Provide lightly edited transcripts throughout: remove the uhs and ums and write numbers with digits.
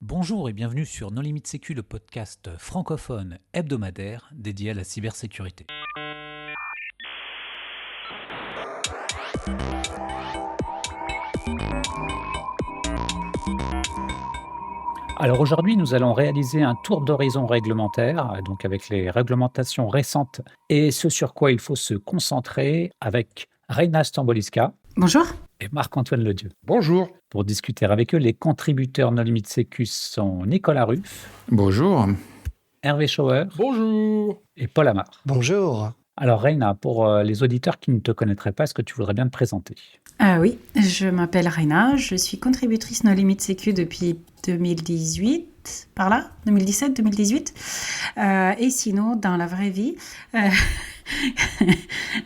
Bonjour et bienvenue sur No Limit Sécu, le podcast francophone hebdomadaire dédié à la cybersécurité. Alors aujourd'hui, nous allons réaliser un tour d'horizon réglementaire, donc avec les réglementations récentes et ce sur quoi il faut se concentrer avec Reina Stamboliska Bonjour. et Marc-Antoine Ledieu. Bonjour. Pour discuter avec eux, les contributeurs No Limit Sécu sont Nicolas Ruff, Bonjour. Hervé Schauer Bonjour. et Paul Amar. Bonjour. Alors Reina, pour les auditeurs qui ne te connaîtraient pas, est-ce que tu voudrais bien te présenter ? Oui, je m'appelle Reina, je suis contributrice No Limit Sécu depuis 2018, par là, 2017-2018. Et sinon, dans la vraie vie,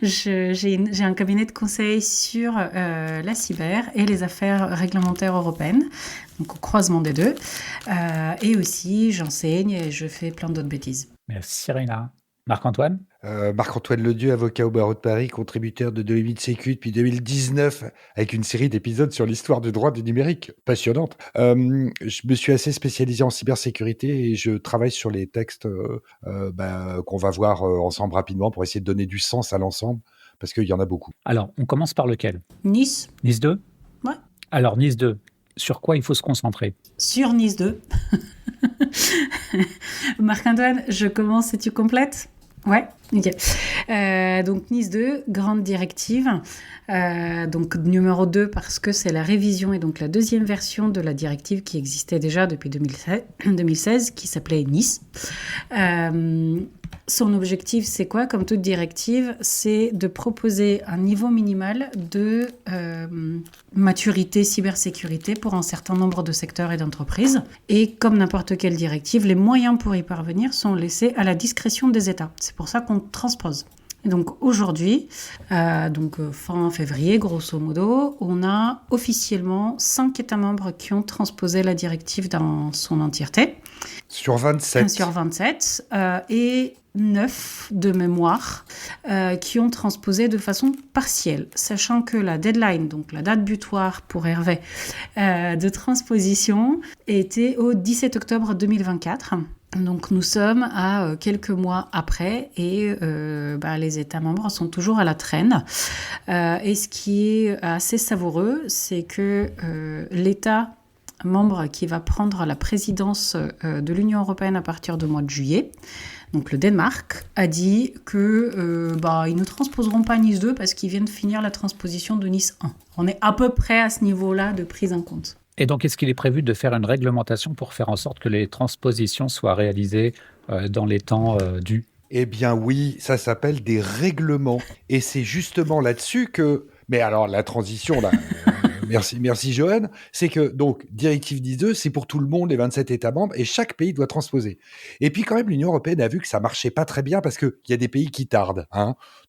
j'ai un cabinet de conseil sur la cyber et les affaires réglementaires européennes, donc au croisement des deux. Et aussi, j'enseigne et je fais plein d'autres bêtises. Merci Reina. Marc-Antoine ? Marc-Antoine Ledieu, avocat au barreau de Paris, contributeur de No Limit Sécu depuis 2019, avec une série d'épisodes sur l'histoire du droit du numérique, passionnante. Je me suis assez spécialisé en cybersécurité et je travaille sur les textes qu'on va voir ensemble rapidement pour essayer de donner du sens à l'ensemble, parce qu'il y en a beaucoup. Alors, on commence par lequel ? Nice ? Nice 2 ? Ouais. Alors, Nice 2, sur quoi il faut se concentrer ? Sur Nice 2. Marc-Antoine, je commence et tu complètes ? Ouais, ok. Donc Nice 2, grande directive. Donc numéro 2 parce que c'est la révision et donc la deuxième version de la directive qui existait déjà depuis 2016 qui s'appelait Nice. Son objectif, c'est quoi? Comme toute directive, c'est de proposer un niveau minimal de maturité cybersécurité pour un certain nombre de secteurs et d'entreprises. Et comme n'importe quelle directive, les moyens pour y parvenir sont laissés à la discrétion des États. C'est pour ça qu'on transpose. Et donc aujourd'hui, fin février, grosso modo, on a officiellement 5 États membres qui ont transposé la directive dans son entièreté. Sur 27. Sur 27. Et 9 de mémoire qui ont transposé de façon partielle, sachant que la deadline, donc la date butoir pour Hervé, de transposition était au 17 octobre 2024. Donc nous sommes à quelques mois après et les États membres sont toujours à la traîne. Et ce qui est assez savoureux, c'est que l'État membre qui va prendre la présidence de l'Union européenne à partir du mois de juillet, donc le Danemark, a dit que ils ne transposeront pas Nice 2 parce qu'ils viennent finir la transposition de Nice 1. On est à peu près à ce niveau-là de prise en compte. Et donc, est-ce qu'il est prévu de faire une réglementation pour faire en sorte que les transpositions soient réalisées dans les temps dus ? Eh bien oui, ça s'appelle des règlements. Et c'est justement là-dessus que... Mais alors, la transition, là... Merci Johan. C'est que, donc, directive 10.2, c'est pour tout le monde, les 27 États membres, et chaque pays doit transposer. Et puis, quand même, l'Union européenne a vu que ça marchait pas très bien parce qu'il y a des pays qui tardent.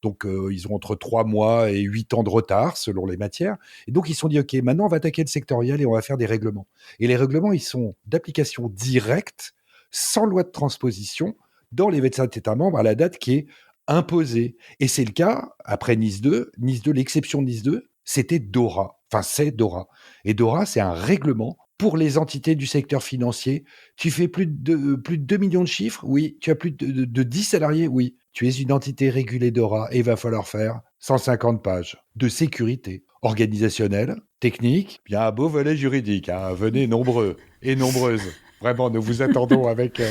Donc, ils ont entre 3 mois et 8 ans de retard, selon les matières. Et donc, ils se sont dit, OK, maintenant, on va attaquer le sectoriel et on va faire des règlements. Et les règlements, ils sont d'application directe, sans loi de transposition, dans les 27 États membres, à la date qui est imposée. Et c'est le cas, après Nice 2, l'exception de Nice 2, c'était DORA. Enfin, c'est DORA. Et DORA, c'est un règlement pour les entités du secteur financier. Tu fais plus de 2 millions de chiffres? Oui. Tu as plus de 10 salariés? Oui. Tu es une entité régulée DORA et il va falloir faire 150 pages de sécurité organisationnelle, technique, bien un beau volet juridique. Venez nombreux et nombreuses. Vraiment, nous vous attendons avec...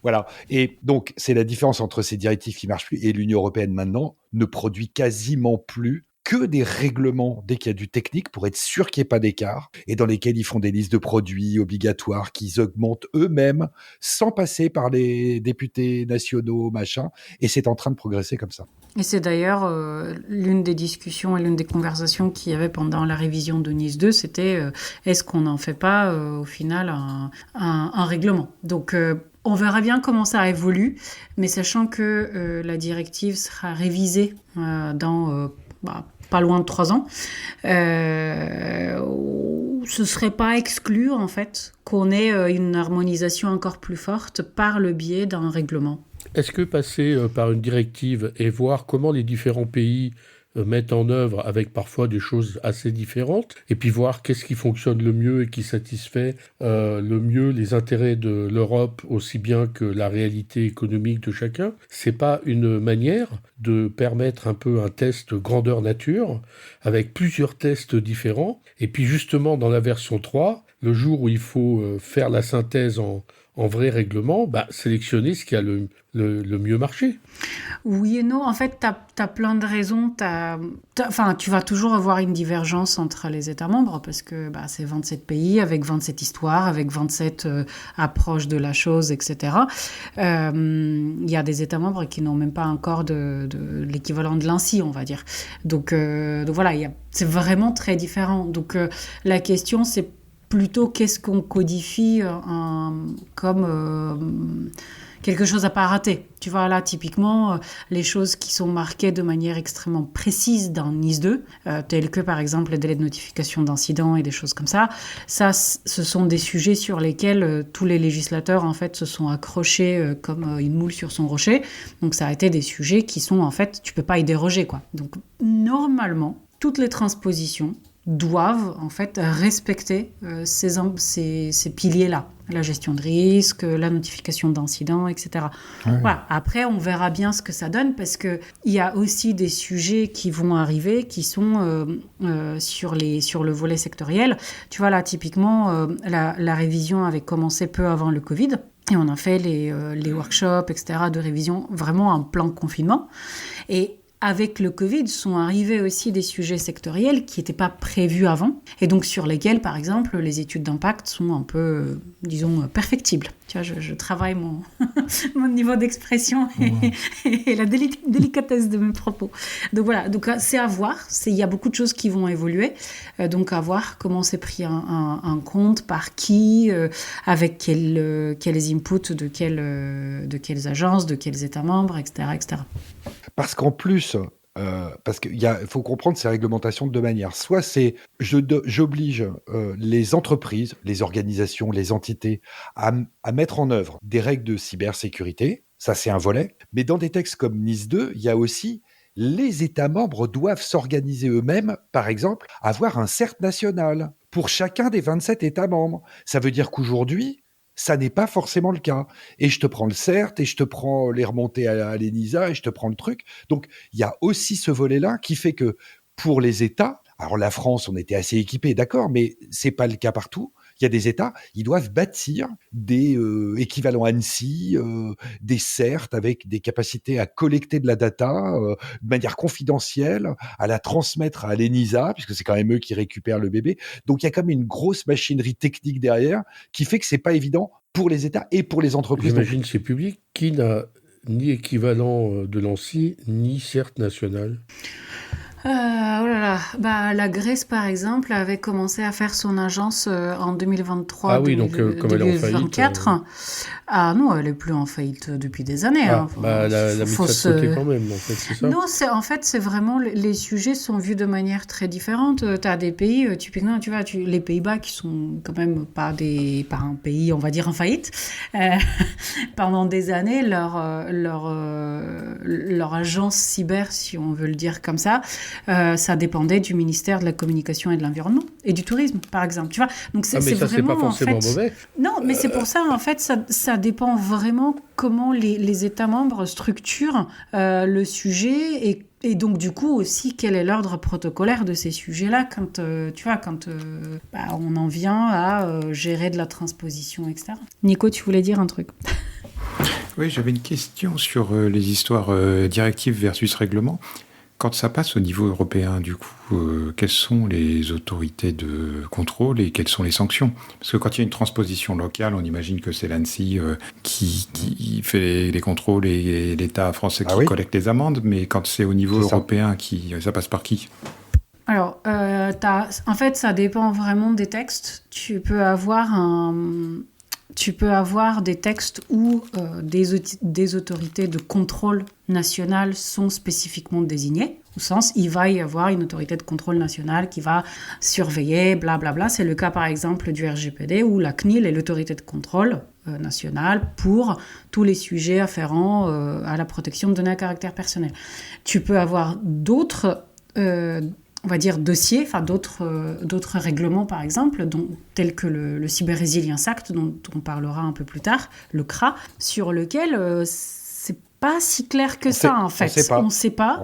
Voilà. Et donc, c'est la différence entre ces directives qui ne marchent plus et l'Union européenne maintenant ne produit quasiment plus que des règlements dès qu'il y a du technique pour être sûr qu'il n'y ait pas d'écart et dans lesquels ils font des listes de produits obligatoires qu'ils augmentent eux-mêmes sans passer par les députés nationaux, machin. Et c'est en train de progresser comme ça. Et c'est d'ailleurs l'une des discussions et l'une des conversations qu'il y avait pendant la révision de Nice 2, c'était est-ce qu'on n'en fait pas au final un règlement. Donc on verra bien comment ça évolue, mais sachant que la directive sera révisée dans pas loin de 3 ans, ce serait pas exclu en fait qu'on ait une harmonisation encore plus forte par le biais d'un règlement. Est-ce que passer par une directive et voir comment les différents pays mettent en œuvre avec parfois des choses assez différentes, et puis voir qu'est-ce qui fonctionne le mieux et qui satisfait le mieux les intérêts de l'Europe aussi bien que la réalité économique de chacun. C'est pas une manière de permettre un peu un test grandeur nature avec plusieurs tests différents, et puis justement dans la version 3, le jour où il faut faire la synthèse en vrai règlement, sélectionner ce qui a le mieux marché. Oui et non. En fait, tu as plein de raisons. Enfin, tu vas toujours avoir une divergence entre les États membres parce que c'est 27 pays avec 27 histoires, avec 27 approches de la chose, etc. Il y a des États membres qui n'ont même pas encore de l'équivalent de l'ANSSI, on va dire. Donc voilà, c'est vraiment très différent. Donc la question, c'est plutôt qu'est-ce qu'on codifie comme quelque chose à pas rater. Tu vois, là, typiquement, les choses qui sont marquées de manière extrêmement précise dans NIS 2, telles que, par exemple, les délais de notification d'incidents et des choses comme ça, ce sont des sujets sur lesquels tous les législateurs, en fait, se sont accrochés comme une moule sur son rocher. Donc, ça a été des sujets qui sont, en fait, tu peux pas y déroger, quoi. Donc, normalement, toutes les transpositions doivent en fait respecter ces piliers-là, la gestion de risque, la notification d'incidents, etc. Ouais. Voilà. Après, on verra bien ce que ça donne parce qu'il y a aussi des sujets qui vont arriver qui sont sur le volet sectoriel. Tu vois, là, typiquement, la révision avait commencé peu avant le Covid. Et on a fait les workshops, etc., de révision vraiment en plein confinement. Et avec le Covid, sont arrivés aussi des sujets sectoriels qui n'étaient pas prévus avant, et donc sur lesquels, par exemple, les études d'impact sont un peu, disons, perfectibles. Tu vois, je travaille mon niveau d'expression et la délicatesse de mes propos. Donc voilà, donc c'est à voir. Il y a beaucoup de choses qui vont évoluer, donc à voir comment c'est pris en compte, par qui, avec quels inputs de quelles agences, de quels États membres, etc., etc. Parce qu'en plus, parce qu'il faut comprendre ces réglementations de deux manières. Soit c'est j'oblige les entreprises, les organisations, les entités à mettre en œuvre des règles de cybersécurité. Ça, c'est un volet. Mais dans des textes comme NIS 2, il y a aussi les États membres doivent s'organiser eux-mêmes, par exemple, avoir un CERT national pour chacun des 27 États membres. Ça veut dire qu'aujourd'hui, ça n'est pas forcément le cas. Et je te prends le CERT, et je te prends les remontées à l'ENISA, et je te prends le truc. Donc, il y a aussi ce volet-là qui fait que pour les États, alors la France, on était assez équipés, d'accord, mais c'est pas le cas partout. Il y a des États, ils doivent bâtir des équivalents ANSSI, des CERT avec des capacités à collecter de la data de manière confidentielle, à la transmettre à l'ENISA, puisque c'est quand même eux qui récupèrent le bébé. Donc il y a quand même une grosse machinerie technique derrière qui fait que c'est pas évident pour les États et pour les entreprises. J'imagine c'est public. Qui n'a ni équivalent de l'ANSSI, ni CERT national? Oh là là. La Grèce, par exemple, avait commencé à faire son agence en 2023. Ah oui, donc comme elle est en faillite. Ah non, elle est plus en faillite depuis des années. Elle a mis ça de côté quand même, en fait, c'est ça? Non, c'est vraiment, les sujets sont vus de manière très différente. Tu as des pays, typiquement, tu vois, les Pays-Bas qui sont quand même pas un pays, on va dire, en faillite. Pendant des années, leur agence cyber, si on veut le dire comme ça, ça dépendait du ministère de la Communication et de l'Environnement et du Tourisme, par exemple. Tu vois, donc mais ça, vraiment, c'est pas forcément mauvais. Non, mais c'est pour ça, en fait, ça dépend vraiment comment les États membres structurent le sujet et donc, du coup, aussi, quel est l'ordre protocolaire de ces sujets-là quand on en vient à gérer de la transposition, etc. Nico, tu voulais dire un truc? Oui, j'avais une question sur les histoires directives versus règlement. Quand ça passe au niveau européen, du coup, quelles sont les autorités de contrôle et quelles sont les sanctions? Parce que quand il y a une transposition locale, on imagine que c'est l'ANSSI qui fait les contrôles et l'État français qui collecte les amendes, mais quand c'est au niveau européen, ça passe par qui? Alors, en fait, ça dépend vraiment des textes. Tu peux avoir des textes où des autorités de contrôle national sont spécifiquement désignées. Au sens, il va y avoir une autorité de contrôle nationale qui va surveiller, blablabla. C'est le cas, par exemple, du RGPD, où la CNIL est l'autorité de contrôle nationale pour tous les sujets afférents à la protection de données à caractère personnel. Tu peux avoir d'autres on va dire, dossiers, enfin d'autres règlements, par exemple, tels que le Cyber Resilience Act, dont on parlera un peu plus tard, le CRA, sur lequel c'est pas si clair que ça, en fait. On ne sait pas.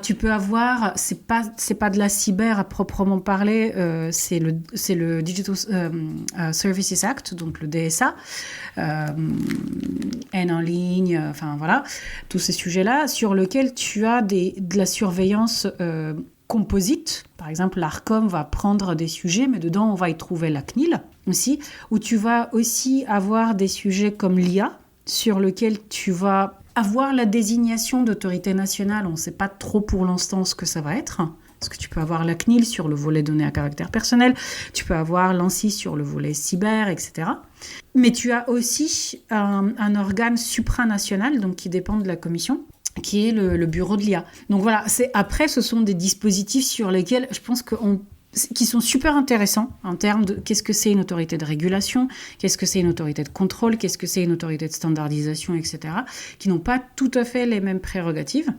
Tu peux avoir, c'est pas de la cyber à proprement parler, c'est le Digital Services Act, donc le DSA, haine en ligne, enfin voilà, tous ces sujets-là, sur lesquels tu as de la surveillance composite. Par exemple, l'ARCOM va prendre des sujets, mais dedans, on va y trouver la CNIL aussi, où tu vas aussi avoir des sujets comme l'IA, sur lequel tu vas avoir la désignation d'autorité nationale. On ne sait pas trop pour l'instant ce que ça va être. Parce que tu peux avoir la CNIL sur le volet données à caractère personnel, tu peux avoir l'ANSSI sur le volet cyber, etc. Mais tu as aussi un organe supranational, donc qui dépend de la commission, qui est le bureau de l'IA. Donc voilà, après, ce sont des dispositifs sur lesquels je pense qui sont super intéressants en termes de qu'est-ce que c'est une autorité de régulation, qu'est-ce que c'est une autorité de contrôle, qu'est-ce que c'est une autorité de standardisation, etc., qui n'ont pas tout à fait les mêmes prérogatives.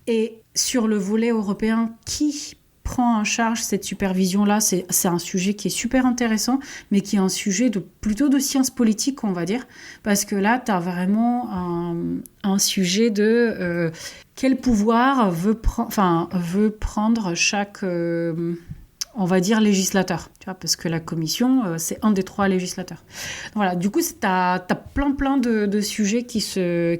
Et sur le volet européen, qui prend en charge cette supervision-là, c'est un sujet qui est super intéressant, mais qui est un sujet plutôt de sciences politiques, on va dire, parce que là, tu as vraiment un sujet de quel pouvoir veut prendre chaque... on va dire législateur, tu vois, parce que la commission, c'est un des 3 législateurs. Voilà, du coup, tu as plein de sujets qui se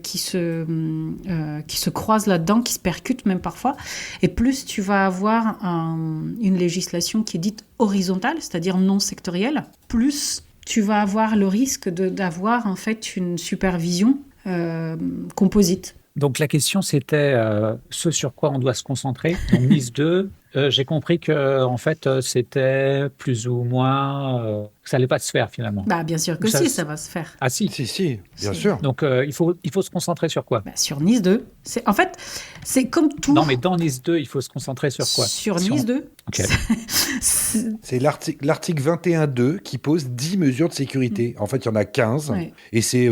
croisent là-dedans, qui se percutent même parfois. Et plus tu vas avoir une législation qui est dite horizontale, c'est-à-dire non sectorielle, plus tu vas avoir le risque d'avoir en fait une supervision composite. Donc la question, c'était ce sur quoi on doit se concentrer. Donc NIS 2, j'ai compris que en fait, c'était plus ou moins que ça allait pas se faire finalement. Bah bien sûr que ça va se faire. Ah si. Si, bien sûr. Donc il faut se concentrer sur quoi? Sur NIS 2. En fait, c'est comme tout. Non, mais dans NIS 2, il faut se concentrer sur quoi? Sur NIS 2. Ok. C'est l'article 21.2 qui pose 10 mesures de sécurité. En fait, il y en a 15. Ouais. Et c'est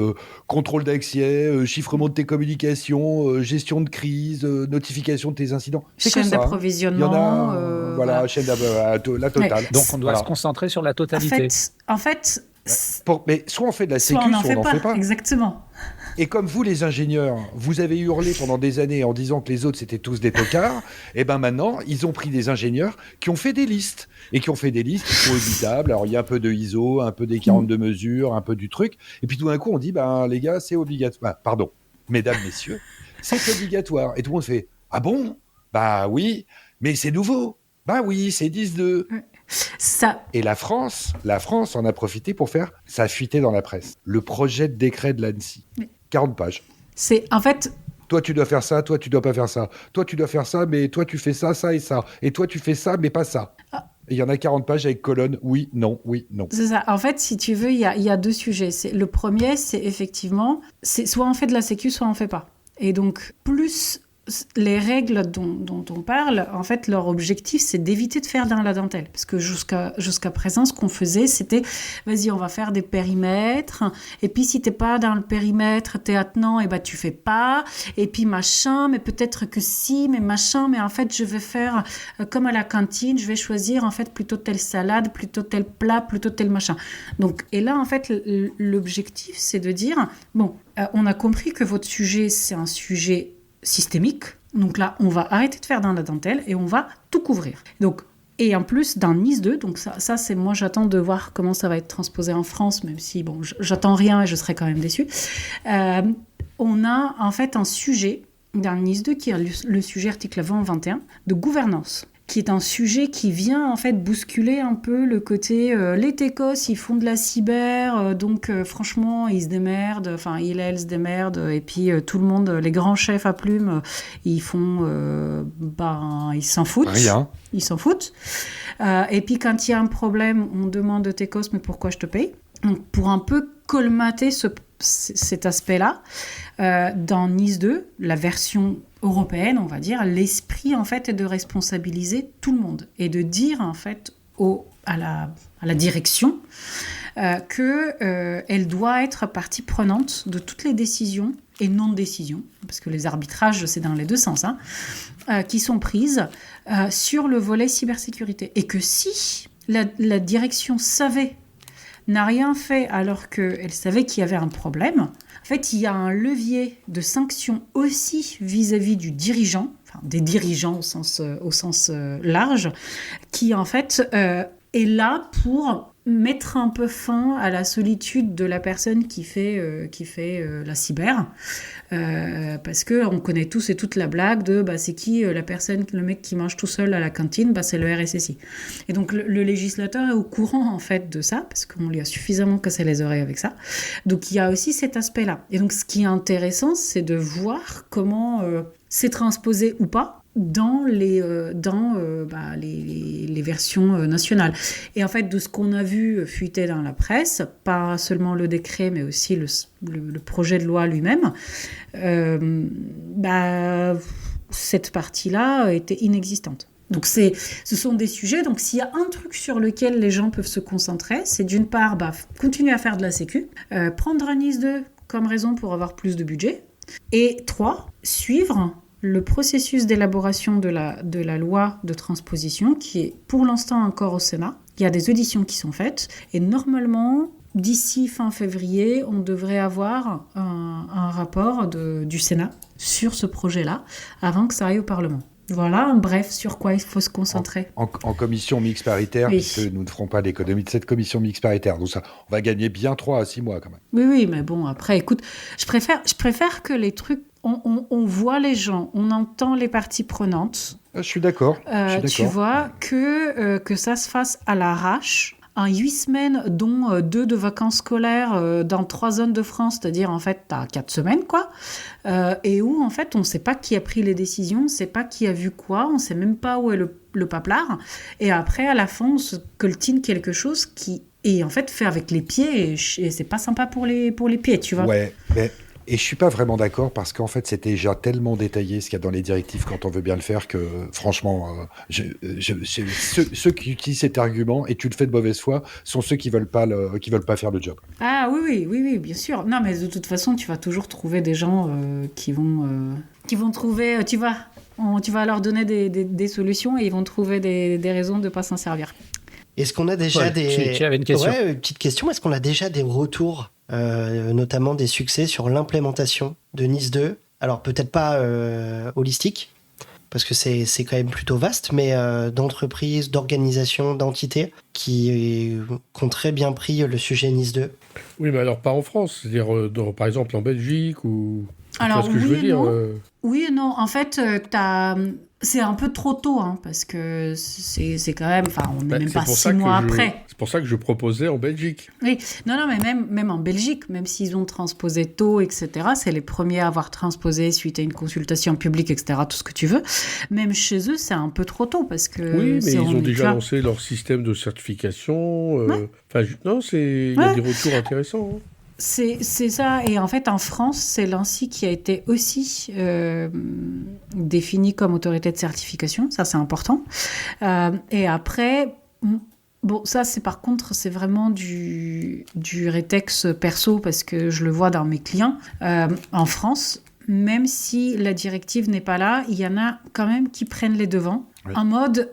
contrôle d'accès, chiffrement de tes communications, gestion de crise, notification de tes incidents. C'est chaîne d'approvisionnement. Il y en a, voilà, chaîne la totale. Ouais. Donc, on doit se concentrer sur la totalité. En fait mais soit on fait de la sécu, soit on n'en fait pas. Exactement. Et comme vous, les ingénieurs, vous avez hurlé pendant des années en disant que les autres, c'était tous des tocards, et ben maintenant, ils ont pris des ingénieurs qui ont fait des listes. Et qui ont fait des listes qui sont évitables. Alors, il y a un peu de ISO, un peu des 42 mesures, un peu du truc. Et puis, tout d'un coup, on dit, ben, les gars, c'est obligatoire. Pardon, mesdames, messieurs, c'est obligatoire. Et tout le monde fait, ah bon? Bah oui, mais c'est nouveau. Bah oui, c'est 10-2. Ça. Et la France en a profité pour faire, ça a fuité dans la presse, le projet de décret de l'ANSSI. 40 pages. C'est, en fait... Toi, tu dois faire ça, toi, tu dois pas faire ça. Toi, tu dois faire ça, mais toi, tu fais ça, ça et ça. Et toi, tu fais ça, mais pas ça. Il y en a 40 pages avec colonne, oui, non, oui, non. C'est ça. En fait, si tu veux, il y a 2 sujets. Le premier, c'est effectivement, soit on fait de la sécu, soit on fait pas. Et donc, plus les règles dont on parle, en fait, leur objectif, c'est d'éviter de faire dans la dentelle. Parce que jusqu'à présent, ce qu'on faisait, c'était, vas-y, on va faire des périmètres. Et puis, si t'es pas dans le périmètre, t'es attenant, et ben tu fais pas. Et puis, machin, mais peut-être que si, mais machin, mais en fait, je vais faire comme à la cantine, je vais choisir, en fait, plutôt telle salade, plutôt tel plat, plutôt tel machin. Donc, et là, en fait, l'objectif, c'est de dire, bon, on a compris que votre sujet, c'est un sujet systémique. Donc là, on va arrêter de faire dans la dentelle et on va tout couvrir. Donc, et en plus, dans NIS 2, donc ça c'est moi, j'attends de voir comment ça va être transposé en France, même si, bon, j'attends rien et je serai quand même déçue. On a en fait un sujet dans NIS 2 qui est le sujet article 20-21 de gouvernance, qui est un sujet qui vient en fait bousculer un peu le côté les techos, ils font de la cyber, donc franchement ils se démerdent, enfin elles se démerdent, et puis tout le monde, les grands chefs à plumes, ils font, ils s'en foutent. Rien. Ils s'en foutent. Et puis quand il y a un problème, on demande de techos, mais pourquoi je te paye? Donc pour un peu colmater cet aspect-là, dans NIS 2, la version européenne, on va dire, l'esprit en fait est de responsabiliser tout le monde et de dire en fait à la direction qu'elle doit être partie prenante de toutes les décisions et non-décision, parce que les arbitrages, c'est dans les deux sens, qui sont prises sur le volet cybersécurité. Et que si la direction n'a rien fait alors qu'elle savait qu'il y avait un problème, en fait, il y a un levier de sanction aussi vis-à-vis du dirigeant, enfin, des dirigeants au sens large, qui en fait est là pour mettre un peu fin à la solitude de la personne qui fait la cyber, parce que on connaît tous et toutes la blague de c'est qui le mec qui mange tout seul à la cantine, c'est le RSSI. Et donc le législateur est au courant en fait de ça, parce qu'on lui a suffisamment cassé les oreilles avec ça. Donc il y a aussi cet aspect-là. Et donc ce qui est intéressant, c'est de voir comment c'est transposé ou pas dans les versions nationales. Et en fait, de ce qu'on a vu fuiter dans la presse, pas seulement le décret, mais aussi le projet de loi lui-même, cette partie-là était inexistante. Donc ce sont des sujets, donc s'il y a un truc sur lequel les gens peuvent se concentrer, c'est d'une part continuer à faire de la sécu, prendre un NIS2 comme raison pour avoir plus de budget, et 3, suivre le processus d'élaboration de la loi de transposition qui est pour l'instant encore au Sénat. Il y a des auditions qui sont faites et normalement, d'ici fin février, on devrait avoir un rapport du Sénat sur ce projet-là avant que ça aille au Parlement. Voilà, en bref, sur quoi il faut se concentrer. En commission mixte paritaire, oui. Puisque nous ne ferons pas l'économie de cette commission mixte paritaire. Donc ça, on va gagner bien 3 à 6 mois quand même. Oui, mais bon, après, écoute, je préfère que les trucs, on voit les gens, on entend les parties prenantes. Je suis d'accord. Tu vois, que ça se fasse à l'arrache. En 8 semaines, dont 2 de vacances scolaires dans 3 zones de France, c'est-à-dire en fait, t'as 4 semaines, quoi. Et où en fait, on ne sait pas qui a pris les décisions, on ne sait pas qui a vu quoi, on ne sait même pas où est le paplard. Et après, à la fin, on se coltine quelque chose qui est en fait fait avec les pieds et c'est pas sympa pour les pieds, tu vois. Ouais, mais... Et je suis pas vraiment d'accord parce qu'en fait, c'est déjà tellement détaillé ce qu'il y a dans les directives quand on veut bien le faire que, franchement, ceux qui utilisent cet argument et tu le fais de mauvaise foi sont ceux qui veulent pas faire le job. Ah oui, bien sûr. Non, mais de toute façon, tu vas toujours trouver des gens qui vont trouver, tu vas leur donner des solutions et ils vont trouver des raisons de pas s'en servir. Est-ce qu'on a déjà Tu avais une question. Ouais, une petite question. Est-ce qu'on a déjà des retours, notamment des succès sur l'implémentation de NIS2 ? Alors, peut-être pas holistique, parce que c'est quand même plutôt vaste, mais d'entreprises, d'organisations, d'entités qui ont très bien pris le sujet NIS2. Oui, mais alors pas en France, c'est-à-dire par exemple en Belgique ou... Alors, ce que je veux dire. Oui et non. En fait, c'est un peu trop tôt, parce que c'est quand même... Enfin, on n'est même pas 6 mois après. C'est pour ça que je proposais en Belgique. Oui, non, mais même en Belgique, même s'ils ont transposé tôt, etc., c'est les premiers à avoir transposé suite à une consultation publique, etc., tout ce que tu veux. Même chez eux, c'est un peu trop tôt, parce que... Oui, mais ils ont déjà lancé leur système de certification. Ouais. Il y a des retours intéressants. C'est ça, et en fait en France, c'est l'ANSSI qui a été aussi définie comme autorité de certification, ça c'est important. Et après, ça c'est par contre, c'est vraiment du rétex perso, parce que je le vois dans mes clients. En France, même si la directive n'est pas là, il y en a quand même qui prennent les devants. Oui, en mode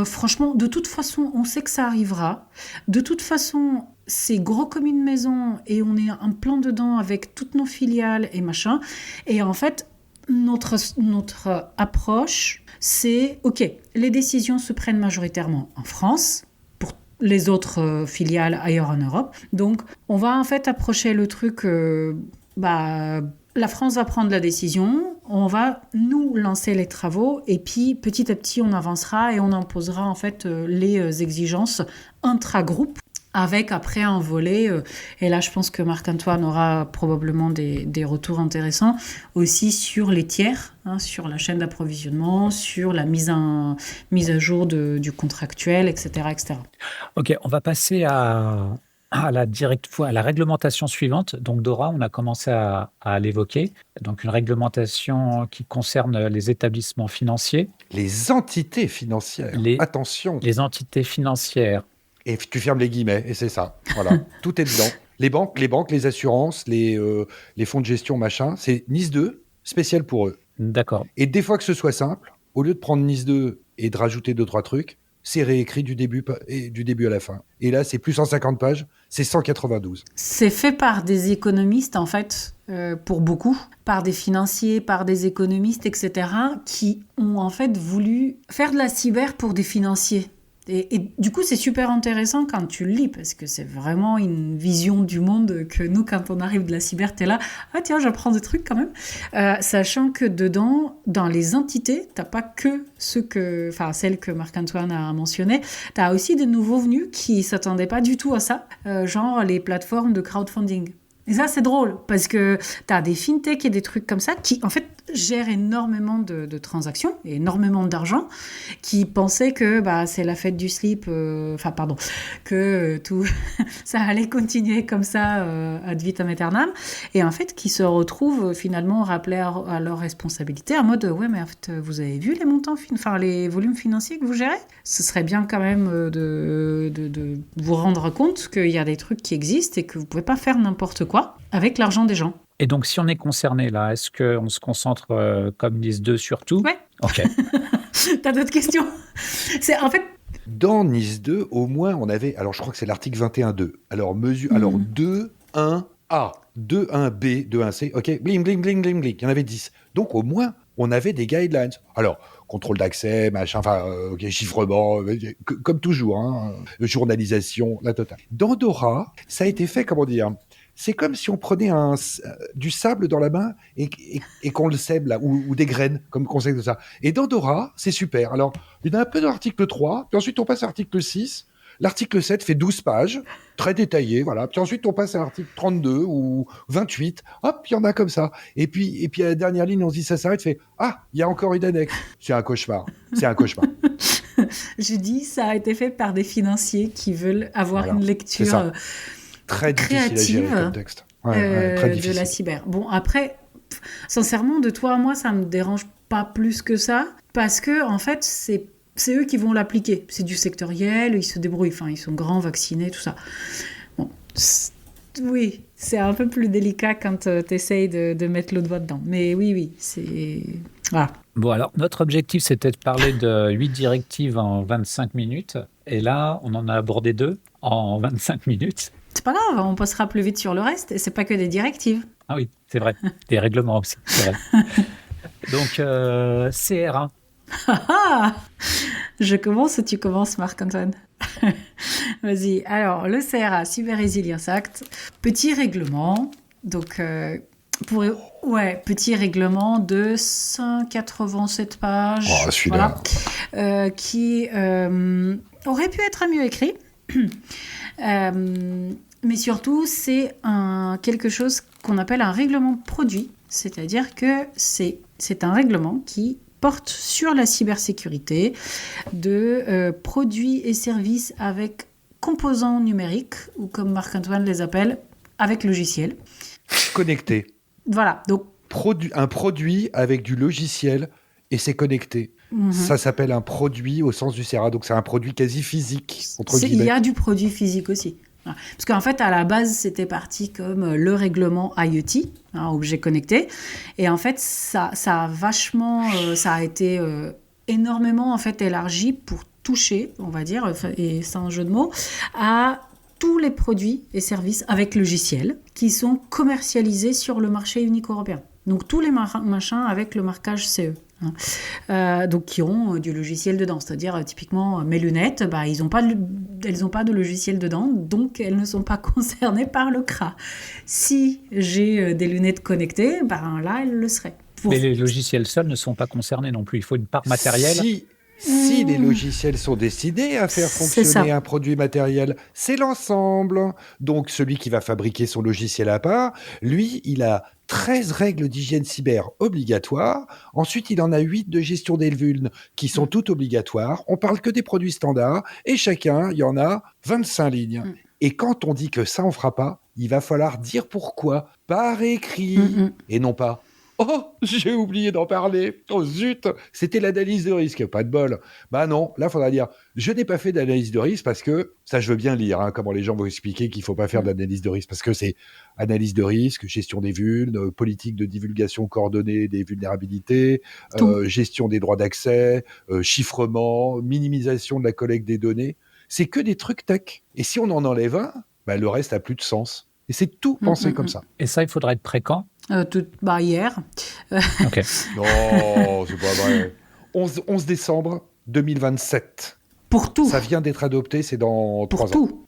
franchement, de toute façon, on sait que ça arrivera. De toute façon, c'est gros comme une maison et on est en plein dedans avec toutes nos filiales et machin. Et en fait, notre approche, c'est OK, les décisions se prennent majoritairement en France, pour les autres filiales ailleurs en Europe. Donc, on va en fait approcher le truc... la France va prendre la décision, on va nous lancer les travaux et puis petit à petit on avancera et on imposera en fait les exigences intra-groupe avec après un volet, et là je pense que Marc-Antoine aura probablement des retours intéressants aussi sur les tiers, sur la chaîne d'approvisionnement, sur la mise à jour du contractuel, etc., etc. Ok, on va passer à la réglementation suivante. Donc Dora, on a commencé à l'évoquer. Donc une réglementation qui concerne les établissements financiers. Les entités financières, attention. Les entités financières. Et tu fermes les guillemets, et c'est ça. Voilà, tout est dedans. Les banques, les assurances, les fonds de gestion, machin, c'est NIS 2, spécial pour eux. D'accord. Et des fois que ce soit simple, au lieu de prendre NIS 2 et de rajouter 2-3 trucs, c'est réécrit du début à la fin. Et là, c'est plus 150 pages, c'est 192. C'est fait par des économistes, en fait, pour beaucoup, par des financiers, par des économistes, etc., qui ont en fait voulu faire de la cyber pour des financiers. Et du coup, c'est super intéressant quand tu le lis, parce que c'est vraiment une vision du monde que nous, quand on arrive de la cyber, t'es là, ah tiens, j'apprends des trucs quand même. Sachant que dedans, dans les entités, t'as pas que celles que Marc-Antoine a mentionnées, t'as aussi des nouveaux venus qui s'attendaient pas du tout à ça, genre les plateformes de crowdfunding. Et ça, c'est drôle, parce que t'as des fintechs et des trucs comme ça qui, en fait, gèrent énormément de transactions, et énormément d'argent, qui pensaient que c'est la fête du slip, que tout ça allait continuer comme ça ad vitam aeternam, et en fait, qui se retrouvent finalement rappelés à leur responsabilité, en mode, ouais, mais en fait, vous avez vu les montants, les volumes financiers que vous gérez ? Ce serait bien quand même de vous rendre compte qu'il y a des trucs qui existent et que vous pouvez pas faire n'importe quoi avec l'argent des gens. Et donc, si on est concerné là, est-ce qu'on se concentre comme NIS 2 sur tout ? Ouais. Ok. T'as d'autres questions ? C'est en fait. Dans NIS 2, au moins, on avait. Alors, je crois que c'est l'article 21.2. Alors, 2, 1A, 2, 1B, 2, 1C. Ok, bling, bling, bling, bling, bling. Il y en avait 10. Donc, au moins, on avait des guidelines. Alors, contrôle d'accès, machin, chiffrement, comme toujours, hein, journalisation, la totale. Dans Dora, ça a été fait, comment dire ? C'est comme si on prenait du sable dans la main et qu'on le sème, là, ou des graines, comme conseil de ça. Et dans Dora, c'est super. Alors, il y en a un peu dans l'article 3, puis ensuite on passe à l'article 6. L'article 7 fait 12 pages, très détaillé, voilà. Puis ensuite, on passe à l'article 32 ou 28. Hop, il y en a comme ça. Et puis à la dernière ligne, on se dit, ça s'arrête, fait « Ah, il y a encore une annexe. » C'est un cauchemar. C'est un cauchemar. Je dis, ça a été fait par des financiers qui veulent avoir Voilà, une lecture très créative difficile à gérer comme texte. Très difficile. de la cyber. Bon, après, sincèrement, de toi à moi, ça me dérange pas plus que ça, parce que, en fait, c'est eux qui vont l'appliquer. C'est du sectoriel, ils se débrouillent, ils sont grands, vaccinés, tout ça. Bon, oui, c'est un peu plus délicat quand tu essayes de mettre le doigt dedans. Mais oui, c'est... Voilà. Bon, alors, notre objectif, c'était de parler de 8 directives en 25 minutes. Et là, on en a abordé 2 en 25 minutes. C'est pas grave, on passera plus vite sur le reste. Et c'est pas que des directives. Ah oui, c'est vrai. Des règlements aussi, c'est vrai. Donc, CRA. Je commence ou tu commences, Marc-Antoine? Vas-y. Alors, le CRA, Cyber Resilience Act, petit règlement. Donc, petit règlement de 187 pages. Oh, celui-là. Voilà, qui aurait pu être mieux écrit. Mais surtout, c'est quelque chose qu'on appelle un règlement produit. C'est-à-dire que c'est un règlement qui porte sur la cybersécurité de produits et services avec composants numériques, ou comme Marc-Antoine les appelle, avec logiciel. Connecté. Voilà, donc... Un produit avec du logiciel et c'est connecté. Mm-hmm. Ça s'appelle un produit au sens du CRA, donc c'est un produit quasi physique, entre guillemets. Il y a du produit physique aussi. Parce qu'en fait, à la base, c'était parti comme le règlement IoT, objet connecté. Et en fait, ça a vachement, ça a été énormément en fait élargi pour toucher, on va dire, et c'est un jeu de mots, à tous les produits et services avec logiciel qui sont commercialisés sur le marché unique européen. Donc tous les machins avec le marquage CE. Donc qui ont du logiciel dedans, c'est-à-dire typiquement mes lunettes, elles n'ont pas de logiciel dedans, donc elles ne sont pas concernées par le CRA. Si j'ai des lunettes connectées, là elles le seraient. Mais les logiciels seuls ne sont pas concernés non plus, il faut une part matérielle. Si les logiciels sont destinés à faire fonctionner un produit matériel, c'est l'ensemble. Donc celui qui va fabriquer son logiciel à part, lui, il a 13 règles d'hygiène cyber obligatoires. Ensuite, il en a 8 de gestion des vulnes qui sont toutes obligatoires. On parle que des produits standards et chacun, il y en a 25 lignes. Et quand on dit que ça, on fera pas, il va falloir dire pourquoi par écrit et non pas Oh, j'ai oublié d'en parler. Oh zut, c'était l'analyse de risque, pas de bol. Bah non, là, faudra dire, je n'ai pas fait d'analyse de risque parce que, ça je veux bien lire, hein, comment les gens vont expliquer qu'il faut pas faire d'analyse de risque, parce que c'est analyse de risque, gestion des vulnes, politique de divulgation coordonnée des vulnérabilités, gestion des droits d'accès, chiffrement, minimisation de la collecte des données. C'est que des trucs tech. Et si on en enlève un, bah, le reste a plus de sens. Et c'est tout pensé comme ça. Et ça, il faudra être prêt quand? Hier. Ok. Non, c'est pas vrai. 11 décembre 2027. Pour tout. Ça vient d'être adopté, c'est dans 3 ans. Tout.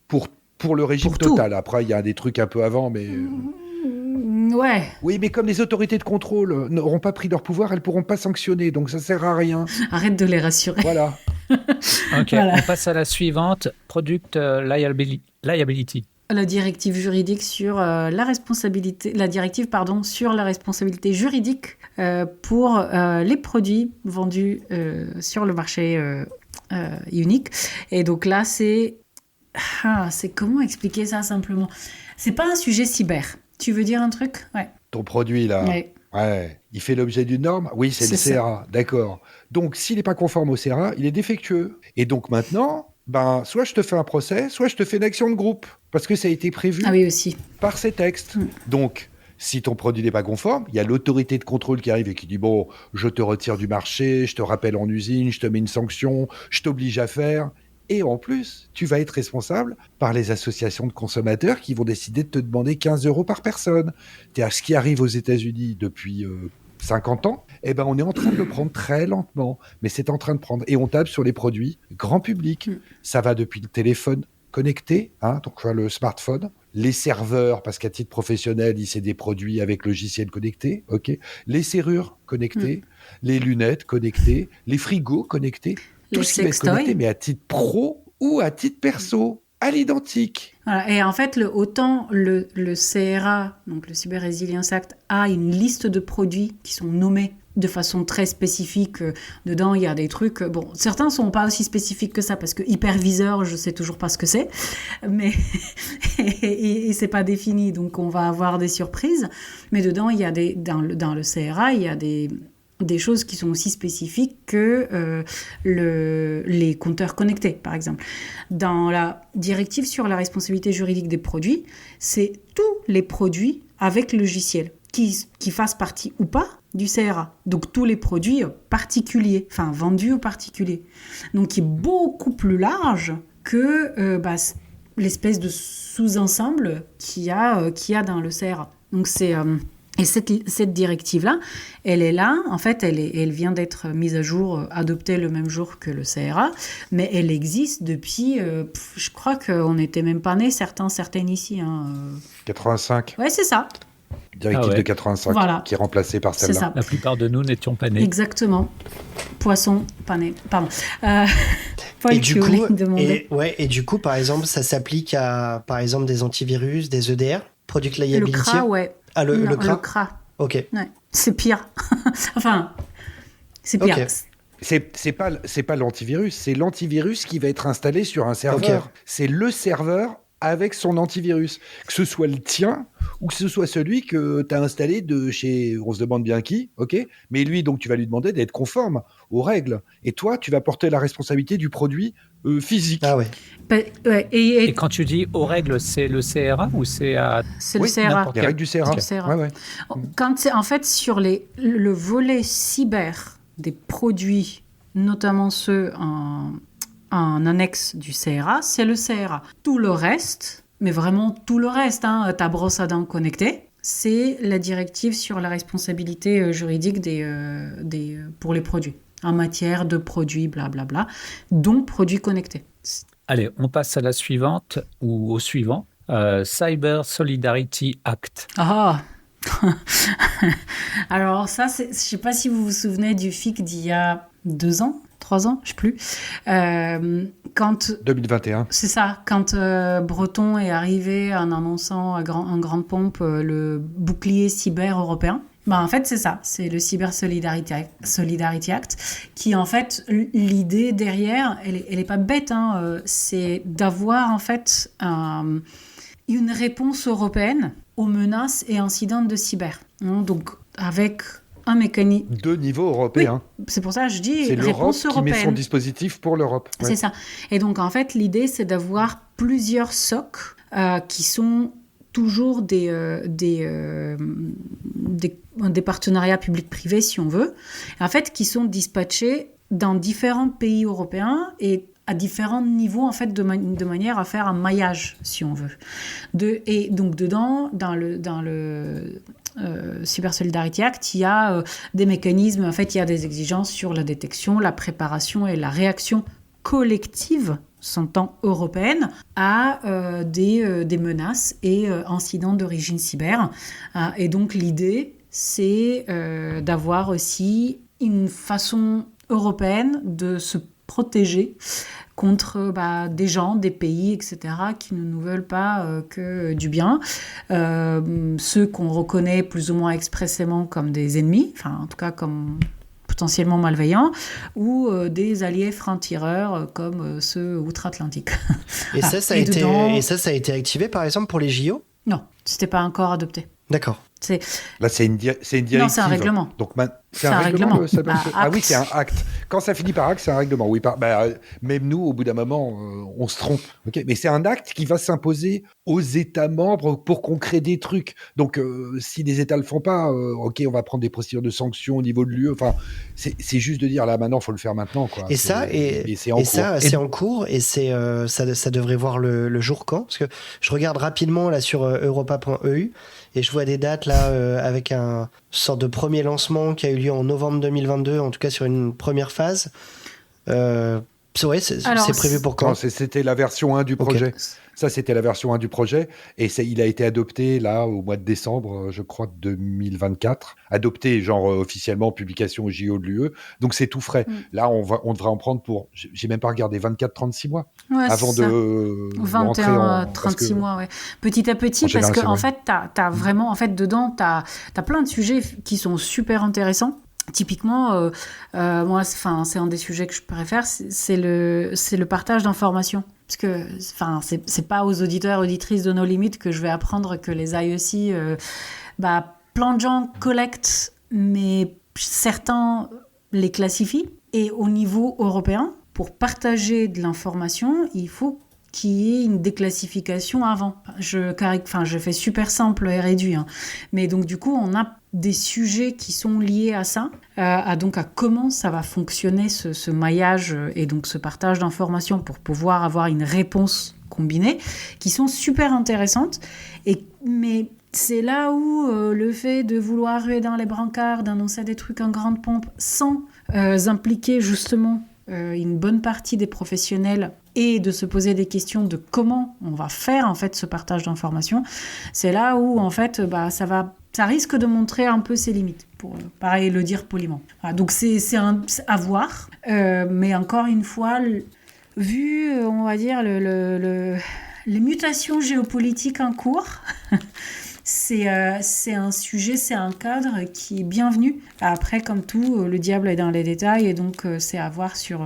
Pour le régime Pour total. Après, il y a des trucs un peu avant, mais... Ouais. Oui, mais comme les autorités de contrôle n'auront pas pris leur pouvoir, elles pourront pas sanctionner, donc ça sert à rien. Arrête de les rassurer. Voilà. Ok, Voilà. on passe à la suivante. Product liability. La directive juridique sur la responsabilité, sur la responsabilité juridique pour les produits vendus sur le marché unique. Et donc là, c'est comment expliquer ça simplement? C'est pas un sujet cyber. Tu veux dire un truc? Ouais. Ton produit, là, Ouais. il fait l'objet d'une norme? Oui, c'est le C'est CRA, d'accord. Donc, s'il n'est pas conforme au CRA, il est défectueux. Et donc maintenant, ben, soit je te fais un procès, soit je te fais une action de groupe, parce que ça a été prévu Ah oui, aussi. par ces textes. Donc, si ton produit n'est pas conforme, il y a l'autorité de contrôle qui arrive et qui dit « Bon, je te retire du marché, je te rappelle en usine, je te mets une sanction, je t'oblige à faire. » Et en plus, tu vas être responsable par les associations de consommateurs qui vont décider de te demander 15 € par personne. C'est-à-dire, ce qui arrive aux États-Unis depuis 50 ans, eh ben, on est en train de le prendre très lentement, mais c'est en train de prendre. Et on tape sur les produits grand public. Ça va depuis le téléphone connecté, hein, donc le smartphone, les serveurs, parce qu'à titre professionnel, c'est des produits avec logiciel connecté, ok, les serrures connectées, les lunettes connectées, les frigos connectés. Tout ce qui va être connecté, mais à titre pro ou à titre perso, à l'identique. Voilà. Et en fait, autant le CRA, donc le Cyber Resilience Act, a une liste de produits qui sont nommés de façon très spécifique. Dedans, il y a des trucs... Bon, certains ne sont pas aussi spécifiques que ça, parce que hyperviseur, je ne sais toujours pas ce que c'est, mais et c'est pas défini, donc on va avoir des surprises. Mais dedans, il y a dans le CRA, il y a des choses qui sont aussi spécifiques que les compteurs connectés, par exemple. Dans la directive sur la responsabilité juridique des produits, c'est tous les produits avec logiciel qui fassent partie ou pas du CRA. Donc tous les produits particuliers, enfin vendus aux particuliers. Donc qui est beaucoup plus large que l'espèce de sous-ensemble qu'il y a dans le CRA. Donc c'est... Et cette directive-là, elle est là, en fait, elle vient d'être mise à jour, adoptée le même jour que le CRA, mais elle existe depuis, je crois qu'on n'était même pas nés, certaines ici. 85. Ouais, c'est ça. Directive de 85, voilà. qui est remplacée par celle-là. C'est ça. La plupart de nous n'étions pas nés. Exactement. Poisson, pas né. Pardon. Paul, Et tu voulais demander. Et du coup, par exemple, ça s'applique à, par exemple, des antivirus, des EDR, Product Liability. Le CRA, ouais. Ah, le CRA. Le CRA. Ok. Ouais. C'est pire. Enfin, c'est pire. Okay. C'est pas l'antivirus, c'est l'antivirus qui va être installé sur un serveur. Okay. C'est le serveur avec son antivirus. Que ce soit le tien ou que ce soit celui que tu as installé de chez, on se demande bien qui, ok. Mais lui, donc, tu vas lui demander d'être conforme aux règles. Et toi, tu vas porter la responsabilité du produit physique. Ah ouais. Et quand tu dis aux règles, c'est le CRA ou c'est à... C'est le CRA. Les règles du CRA. Ouais. Quand c'est en fait sur le volet cyber des produits, notamment ceux en annexe du CRA, c'est le CRA. Tout le reste, mais vraiment tout le reste, ta brosse à dents connectée, c'est la directive sur la responsabilité juridique pour les produits, en matière de produits, blablabla, dont produits connectés. Allez, on passe à la suivante, ou au suivant. Cyber Solidarity Act. Ah Alors ça, je ne sais pas si vous vous souvenez du FIC d'il y a 2 ans, 3 ans, je ne sais plus. Quand 2021. C'est ça, quand Breton est arrivé en annonçant en grande pompe le bouclier cyber européen. En fait, c'est ça, c'est le Cyber Solidarity Act, qui en fait, l'idée derrière, elle est pas bête, c'est d'avoir en fait une réponse européenne aux menaces et incidents de cyber. Donc, avec un mécanisme... De niveau européen. Oui, c'est pour ça que je dis C'est l'Europe réponse qui européenne. met son dispositif pour l'Europe. Ouais. C'est ça. Et donc, en fait, l'idée, c'est d'avoir plusieurs SOC qui sont toujours des partenariats publics-privés, si on veut, en fait, qui sont dispatchés dans différents pays européens et à différents niveaux, en fait, de manière à faire un maillage, si on veut. Et donc, dedans, dans le Cyber Solidarity Act, il y a des mécanismes, en fait, il y a des exigences sur la détection, la préparation et la réaction collective, s'entend européenne, à des menaces et incidents d'origine cyber. Et donc, l'idée, c'est d'avoir aussi une façon européenne de se protéger contre des gens, des pays, etc., qui ne nous veulent pas que du bien. Ceux qu'on reconnaît plus ou moins expressément comme des ennemis, enfin en tout cas comme potentiellement malveillants, ou des alliés francs-tireurs comme ceux outre-Atlantique. Et ça a été activé par exemple pour les JO ? Non, c'était pas encore adopté. D'accord. Là, c'est une directive. Non, c'est un règlement. Donc, c'est un règlement. Ah oui, c'est un acte. Quand ça finit par acte, c'est un règlement. Oui, même nous, au bout d'un moment, on se trompe. Okay, mais c'est un acte qui va s'imposer aux États membres pour qu'on crée des trucs. Donc, si les États le font pas, ok, on va prendre des procédures de sanctions au niveau de l'UE. Enfin, c'est juste de dire là maintenant, faut le faire maintenant, quoi. Et c'est en cours. Et ça devrait voir le jour quand ? Parce que je regarde rapidement là sur europa.eu. Et je vois des dates là avec un sorte de premier lancement qui a eu lieu en novembre 2022, en tout cas sur une première phase. C'est prévu pour quand ? Non, c'était la version 1 du projet. Okay. Ça, c'était la version 1 du projet. Et il a été adopté là au mois de décembre, je crois, 2024. Adopté, genre officiellement, publication au JO de l'UE. Donc, c'est tout frais. Là, on devrait en prendre pour, j'ai même pas regardé, 24-36 mois. Ouais, avant de 21-36 mois, ouais. Petit à petit, parce que en fait, t'as vraiment, en fait, dedans, t'as plein de sujets qui sont super intéressants. Typiquement, moi, c'est un des sujets que je préfère, c'est le partage d'informations. Parce que, c'est pas aux auditeurs, auditrices de No Limit que je vais apprendre que les IEC, plein de gens collectent, mais certains les classifient. Et au niveau européen, pour partager de l'information, il faut qu'il y ait une déclassification avant. Je fais super simple et réduit. Mais donc, du coup, on a des sujets qui sont liés à ça, à comment ça va fonctionner ce maillage et donc ce partage d'informations pour pouvoir avoir une réponse combinée, qui sont super intéressantes. Mais c'est là où le fait de vouloir ruer dans les brancards, d'annoncer des trucs en grande pompe, sans impliquer justement une bonne partie des professionnels et de se poser des questions de comment on va faire en fait ce partage d'informations, c'est là où en fait ça risque de montrer un peu ses limites, pour pareil le dire poliment. Voilà, donc c'est à voir, mais encore une fois, vu on va dire les mutations géopolitiques en cours, c'est un sujet, c'est un cadre qui est bienvenu. Après, comme tout, le diable est dans les détails, et donc c'est à voir sur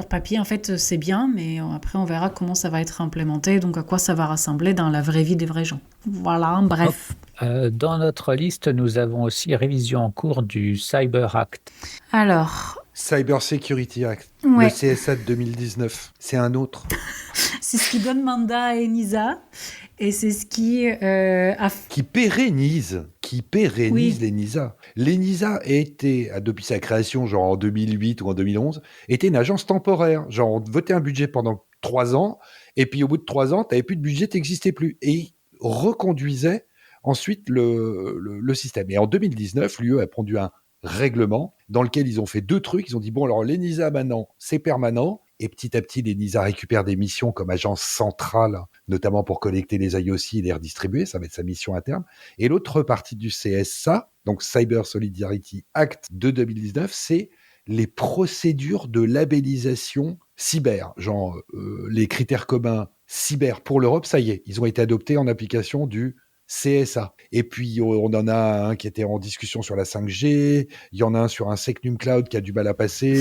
papier. En fait, c'est bien, mais après, on verra comment ça va être implémenté, donc à quoi ça va rassembler dans la vraie vie des vrais gens. Voilà, bref. Dans notre liste, nous avons aussi révision en cours du Cyber Act. Alors... Cyber Security Act, ouais. Le CSA de 2019, c'est un autre. C'est ce qui donne mandat à ENISA. Et c'est ce qui qui pérennise oui. l'ENISA. L'ENISA était, depuis sa création, genre en 2008 ou en 2011, était une agence temporaire. Genre, on votait un budget pendant 3 ans, et puis au bout de 3 ans, t'avais plus de budget, t'existais plus. Et reconduisait ensuite le système. Et en 2019, l'UE a pondu un règlement dans lequel ils ont fait 2 trucs. Ils ont dit, bon, alors l'ENISA maintenant, c'est permanent. Et petit à petit, l'ENISA récupère des missions comme agence centrale, notamment pour collecter les IOC et les redistribuer. Ça va être sa mission à terme. Et l'autre partie du CSA, donc Cyber Solidarity Act de 2019, c'est les procédures de labellisation cyber. Genre, les critères communs cyber pour l'Europe, ça y est, ils ont été adoptés en application du CSA. Et puis, on en a un qui était en discussion sur la 5G, il y en a un sur un Secnum Cloud qui a du mal à passer,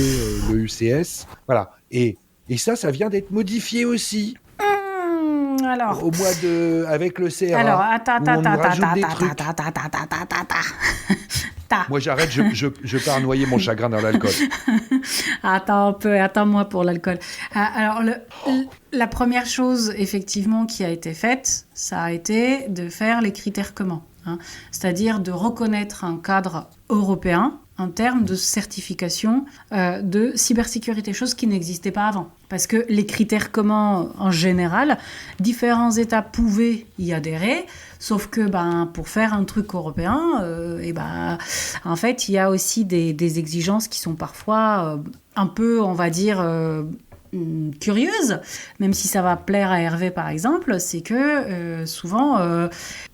le UCS. Voilà. Et ça vient d'être modifié aussi. Alors, au mois de avec le CRA. alors, attends, où on nous rajoute des trucs. Ta. Moi, j'arrête, je pars noyer mon chagrin dans l'alcool. Attends-moi pour l'alcool. Alors, la première chose, effectivement, qui a été faite, ça a été de faire les critères communs. C'est-à-dire de reconnaître un cadre européen en termes de certification de cybersécurité, chose qui n'existait pas avant. Parce que les critères communs, en général, différents États pouvaient y adhérer, sauf que pour faire un truc européen, en fait, il y a aussi des exigences qui sont parfois un peu, on va dire, curieuse, même si ça va plaire à Hervé par exemple, c'est que souvent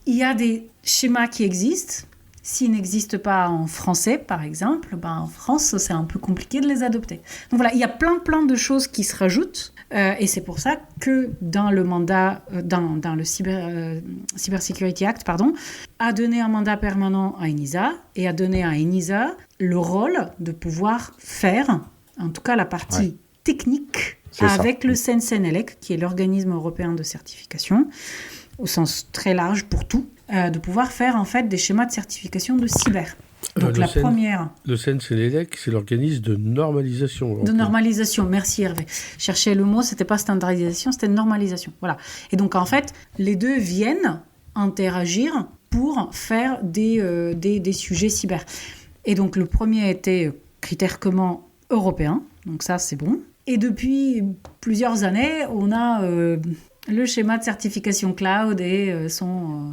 il y a des schémas qui existent. S'ils n'existent pas en français, par exemple, en France, c'est un peu compliqué de les adopter. Donc voilà, il y a plein de choses qui se rajoutent, et c'est pour ça que dans le mandat, dans le Cyber Security Act, a donné un mandat permanent à ENISA, et a donné à ENISA le rôle de pouvoir faire, en tout cas la partie technique, avec le CNCNELEC, qui est l'organisme européen de certification, au sens très large pour tout, de pouvoir faire en fait des schémas de certification de cyber. Donc la première... Le CNCNELEC, c'est l'organisme de normalisation européen. De normalisation, merci Hervé. Chercher le mot, c'était pas standardisation, c'était normalisation. Voilà. Et donc en fait, les deux viennent interagir pour faire des sujets cyber. Et donc le premier était critères communs européens, donc ça c'est bon. Et depuis plusieurs années, on a le schéma de certification cloud et son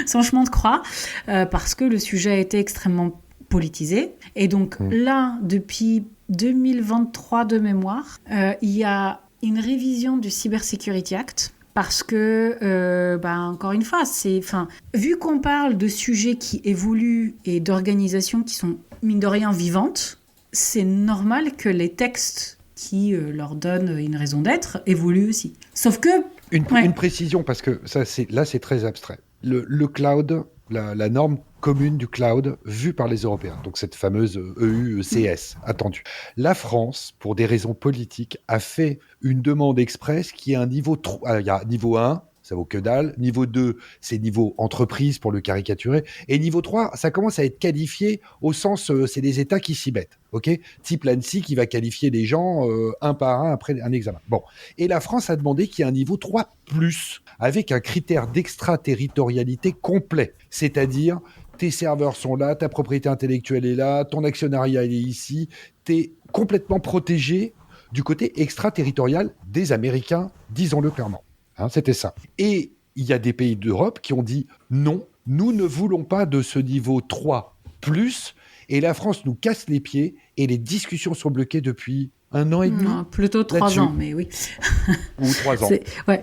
chemin de croix, parce que le sujet a été extrêmement politisé. Et donc là, depuis 2023 de mémoire, il y a une révision du Cyber Security Act, parce que, encore une fois, vu qu'on parle de sujets qui évoluent et d'organisations qui sont, mine de rien, vivantes, c'est normal que les textes qui leur donnent une raison d'être évoluent aussi. Sauf que... Une précision, parce que là, c'est très abstrait. Le cloud, la norme commune du cloud vue par les Européens, donc cette fameuse EUCS attendue. La France, pour des raisons politiques, a fait une demande express qui est un niveau 3. Il y a niveau 1, ça vaut que dalle. Niveau 2, c'est niveau entreprise pour le caricaturer. Et niveau 3, ça commence à être qualifié au sens, c'est des États qui s'y mettent. Ok, type l'ANSSI qui va qualifier des gens un par un après un examen. Bon. Et la France a demandé qu'il y ait un niveau 3+, avec un critère d'extraterritorialité complet. C'est-à-dire, tes serveurs sont là, ta propriété intellectuelle est là, ton actionnariat il est ici, t'es complètement protégé du côté extraterritorial des Américains, disons-le clairement. C'était ça. Et il y a des pays d'Europe qui ont dit non, nous ne voulons pas de ce niveau 3+, et la France nous casse les pieds, et les discussions sont bloquées depuis 1 an et demi. Non, plutôt 3 ans, mais oui. Ou 3 ans.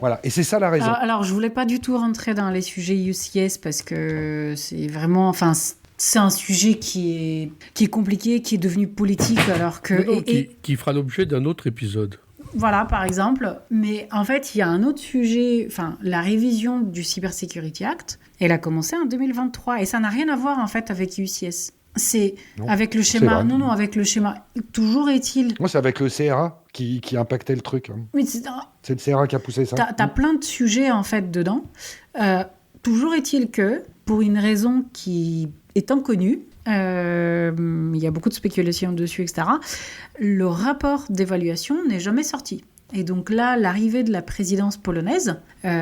Voilà, et c'est ça la raison. Alors, je voulais pas du tout rentrer dans les sujets UCS, parce que c'est vraiment... c'est un sujet qui est compliqué, qui est devenu politique, alors que... qui fera l'objet d'un autre épisode. Voilà, par exemple. Mais en fait, il y a un autre sujet, la révision du Cyber Security Act, elle a commencé en 2023. Et ça n'a rien à voir, en fait, avec UCS. C'est avec le schéma... Non, avec le schéma. Toujours est-il... Moi, c'est avec le CRA qui impactait le truc. Oui, c'est le CRA qui a poussé ça. T'as plein de sujets, en fait, dedans. Toujours est-il que, pour une raison qui est inconnue, il y a beaucoup de spéculations dessus, etc. Le rapport d'évaluation n'est jamais sorti. Et donc là, l'arrivée de la présidence polonaise,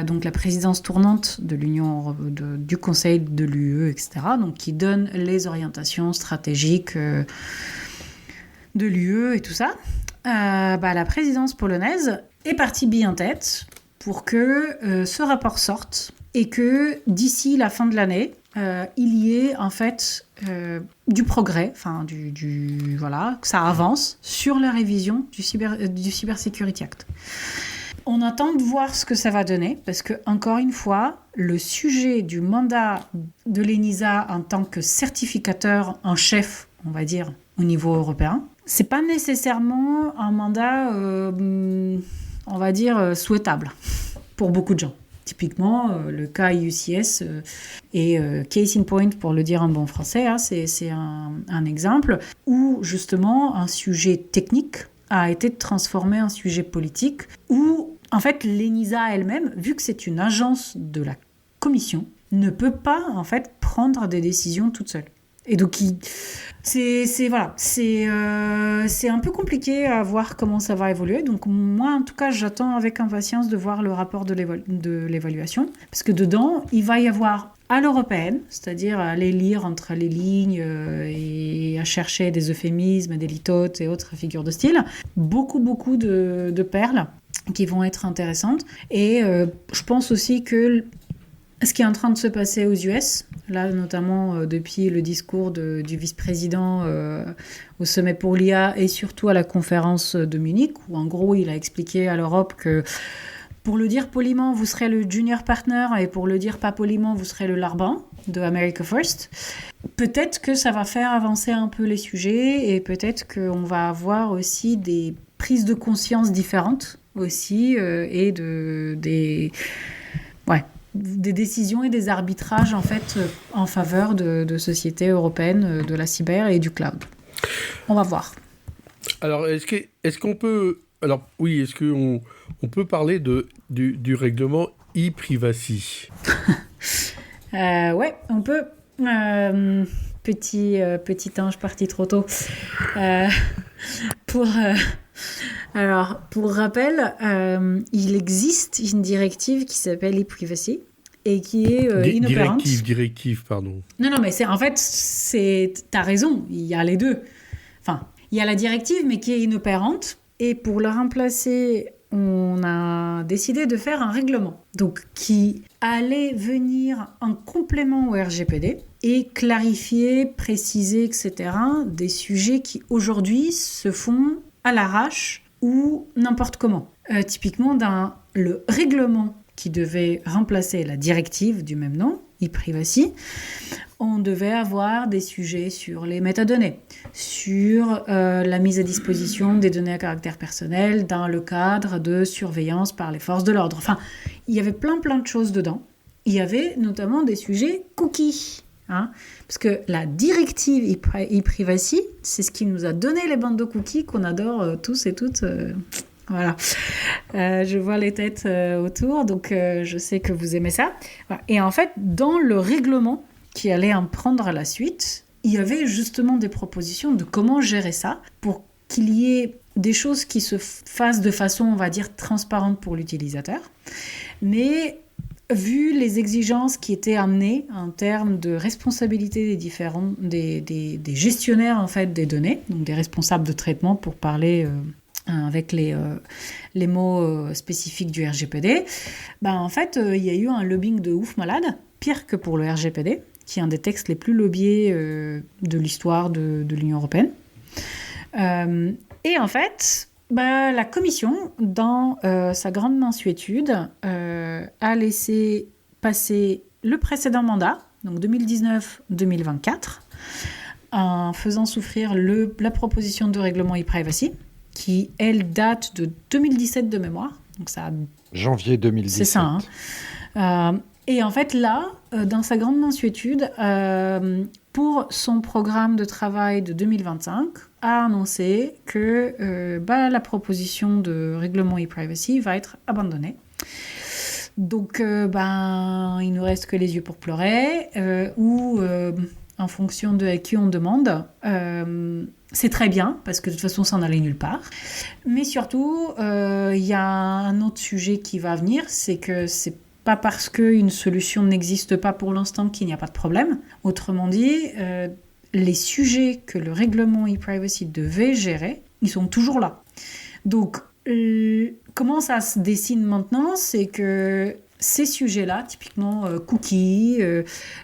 donc la présidence tournante de l'Union, du Conseil de l'UE, etc., donc qui donne les orientations stratégiques de l'UE et tout ça, la présidence polonaise est partie bien en tête pour que ce rapport sorte et que d'ici la fin de l'année, il y ait en fait du progrès, que ça avance sur la révision du Cyber Security Act. On attend de voir ce que ça va donner, parce que encore une fois, le sujet du mandat de l'ENISA en tant que certificateur en chef, on va dire, au niveau européen, c'est pas nécessairement un mandat, on va dire, souhaitable pour beaucoup de gens. Typiquement, le cas UCS est case in point, pour le dire en bon français, c'est un exemple où justement un sujet technique a été transformé en sujet politique, où en fait, l'ENISA elle-même, vu que c'est une agence de la Commission, ne peut pas en fait prendre des décisions toute seule. Et donc, c'est un peu compliqué à voir comment ça va évoluer. Donc, moi, en tout cas, j'attends avec impatience de voir le rapport de l'évaluation. Parce que dedans, il va y avoir à l'européenne, c'est-à-dire à aller lire entre les lignes et à chercher des euphémismes, des litotes et autres figures de style, beaucoup de perles qui vont être intéressantes. Et je pense aussi que ce qui est en train de se passer aux US, là notamment depuis le discours du vice-président au sommet pour l'IA et surtout à la conférence de Munich, où en gros il a expliqué à l'Europe que pour le dire poliment, vous serez le junior partner et pour le dire pas poliment, vous serez le larbin de America First. Peut-être que ça va faire avancer un peu les sujets et peut-être qu'on va avoir aussi des prises de conscience différentes aussi et des décisions et des arbitrages en fait en faveur de sociétés européennes de la cyber et du cloud. On va voir. Alors, est-ce qu'on peut parler du règlement e-privacy? Ouais, on peut. Petit ange parti trop tôt. Pour rappel, il existe une directive qui s'appelle e-privacy et qui est inopérante. Directive, pardon. Non, mais t'as raison, il y a les deux. Enfin, il y a la directive, mais qui est inopérante. Et pour la remplacer, on a décidé de faire un règlement. Donc, qui allait venir en complément au RGPD et clarifier, préciser, etc. des sujets qui aujourd'hui se font à l'arrache ou n'importe comment. Typiquement, dans le règlement qui devait remplacer la directive du même nom, e-privacy, on devait avoir des sujets sur les métadonnées, sur la mise à disposition des données à caractère personnel dans le cadre de surveillance par les forces de l'ordre. Enfin, il y avait plein de choses dedans. Il y avait notamment des sujets cookies. Parce que la directive e-privacy, c'est ce qui nous a donné les bandes de cookies qu'on adore tous et toutes. Voilà. Je vois les têtes autour, donc je sais que vous aimez ça. Voilà. Et en fait, dans le règlement qui allait en prendre la suite, il y avait justement des propositions de comment gérer ça pour qu'il y ait des choses qui se fassent de façon, on va dire, transparente pour l'utilisateur. Mais vu les exigences qui étaient amenées en termes de responsabilité des gestionnaires en fait, des données, donc des responsables de traitement pour parler avec les mots spécifiques du RGPD, en fait, il y a eu un lobbying de ouf malade, pire que pour le RGPD, qui est un des textes les plus lobbyés de l'histoire de l'Union européenne. Et en fait, la Commission, dans sa grande mansuétude, a laissé passer le précédent mandat, donc 2019-2024, en faisant souffrir la proposition de règlement e-privacy, qui, elle, date de 2017 de mémoire. Donc ça, janvier 2017. C'est ça. Et en fait, là, dans sa grande mansuétude, pour son programme de travail de 2025, a annoncé que la proposition de règlement e-privacy va être abandonnée. Donc, il nous reste que les yeux pour pleurer, ou en fonction de à qui on demande. C'est très bien, parce que de toute façon, ça n'allait nulle part. Mais surtout, il y a un autre sujet qui va venir, c'est que c'est pas parce qu'une solution n'existe pas pour l'instant qu'il n'y a pas de problème. Autrement dit, les sujets que le règlement e-privacy devait gérer, ils sont toujours là. Donc, comment ça se dessine maintenant, c'est que ces sujets-là, typiquement cookies,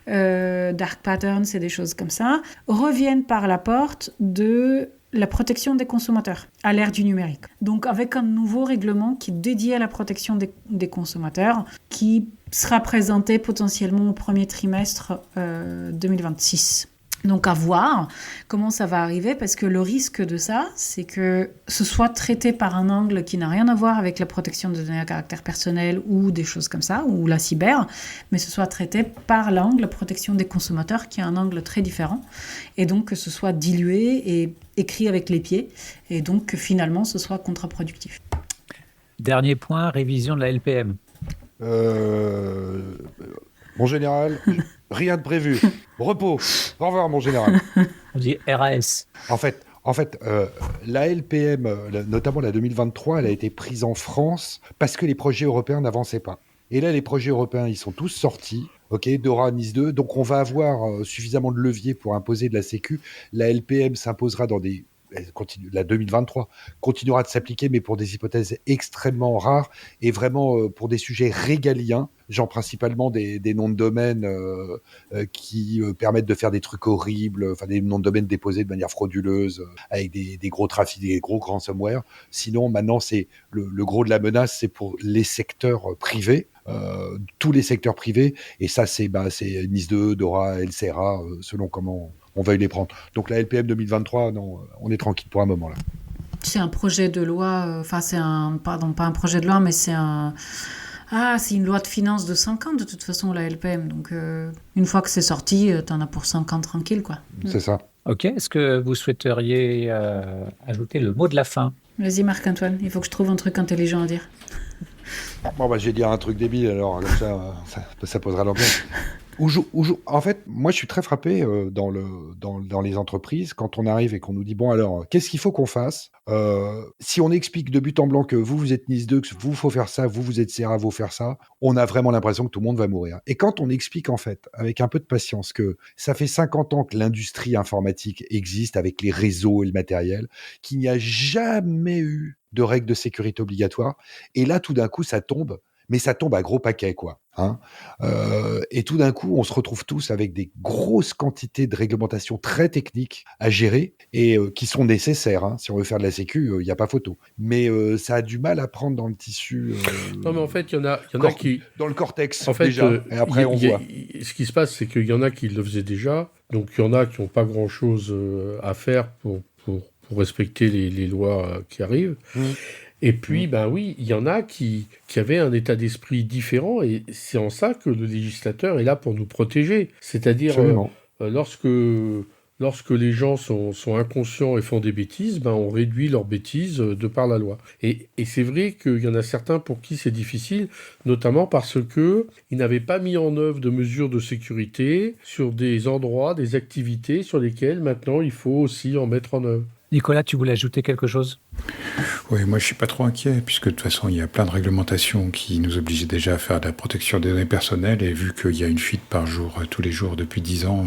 dark patterns et des choses comme ça, reviennent par la porte de la protection des consommateurs à l'ère du numérique. Donc avec un nouveau règlement qui est dédié à la protection des consommateurs, qui sera présenté potentiellement au premier trimestre 2026. Donc à voir comment ça va arriver, parce que le risque de ça, c'est que ce soit traité par un angle qui n'a rien à voir avec la protection des données à caractère personnel ou des choses comme ça, ou la cyber, mais ce soit traité par l'angle protection des consommateurs, qui est un angle très différent, et donc que ce soit dilué et écrit avec les pieds, et donc que finalement ce soit contre-productif. Dernier point, révision de la LPM. Mon général, rien de prévu. Repos. Au revoir, mon général. On dit RAS. En fait, la LPM, notamment la 2023, elle a été prise en France parce que les projets européens n'avançaient pas. Et là, les projets européens, ils sont tous sortis. OK, Dora, Nice 2. Donc, on va avoir suffisamment de leviers pour imposer de la sécu. La LPM s'imposera la 2023 continuera de s'appliquer, mais pour des hypothèses extrêmement rares et vraiment pour des sujets régaliens, genre principalement des noms de domaine qui permettent de faire des trucs horribles, enfin des noms de domaine déposés de manière frauduleuse, avec des gros trafics, des gros ransomware. Sinon, maintenant, c'est le gros de la menace, c'est pour les secteurs privés. Tous les secteurs privés, et ça c'est Nice 2, Dora, LCRA, selon comment on veuille les prendre. Donc la LPM 2023, non, on est tranquille pour un moment là. C'est un projet de loi, pardon, pas un projet de loi, mais c'est une loi de finances de 5 ans de toute façon, la LPM. Donc une fois que c'est sorti, t'en as pour 5 ans tranquille, quoi. C'est ça. Ok, est-ce que vous souhaiteriez ajouter le mot de la fin? Vas-y Marc-Antoine, il faut que je trouve un truc intelligent à dire. Bon, je vais dire un truc débile, alors comme ça posera l'ambiance. En fait, moi, je suis très frappé dans les entreprises quand on arrive et qu'on nous dit bon, alors, qu'est-ce qu'il faut qu'on fasse si on explique de but en blanc que vous êtes Nice 2, que vous faut faire ça, vous êtes Serra, vous faire ça, on a vraiment l'impression que tout le monde va mourir. Et quand on explique en fait, avec un peu de patience, que ça fait 50 ans que l'industrie informatique existe avec les réseaux et le matériel, qu'il n'y a jamais eu de règles de sécurité obligatoires, et là, tout d'un coup, ça tombe. Mais ça tombe à gros paquets, quoi. Hein. Et tout d'un coup, on se retrouve tous avec des grosses quantités de réglementations très techniques à gérer et qui sont nécessaires. Hein. Si on veut faire de la sécu, il n'y a pas photo. Mais ça a du mal à prendre dans le tissu. Non, mais en fait, il y en a qui... Dans le cortex, en fait, déjà. Et après, on voit. Ce qui se passe, c'est qu'il y en a qui le faisaient déjà. Donc, il y en a qui n'ont pas grand-chose à faire pour respecter les lois qui arrivent. Et puis, oui, il y en a qui avaient un état d'esprit différent, et c'est en ça que le législateur est là pour nous protéger. C'est-à-dire, lorsque les gens sont inconscients et font des bêtises, on réduit leurs bêtises de par la loi. Et c'est vrai qu'il y en a certains pour qui c'est difficile, notamment parce qu'ils n'avaient pas mis en œuvre de mesures de sécurité sur des endroits, des activités sur lesquelles maintenant il faut aussi en mettre en œuvre. Nicolas, tu voulais ajouter quelque chose? Oui, moi je suis pas trop inquiet, puisque de toute façon il y a plein de réglementations qui nous obligent déjà à faire de la protection des données personnelles, et vu qu'il y a une fuite par jour, tous les jours depuis 10 ans,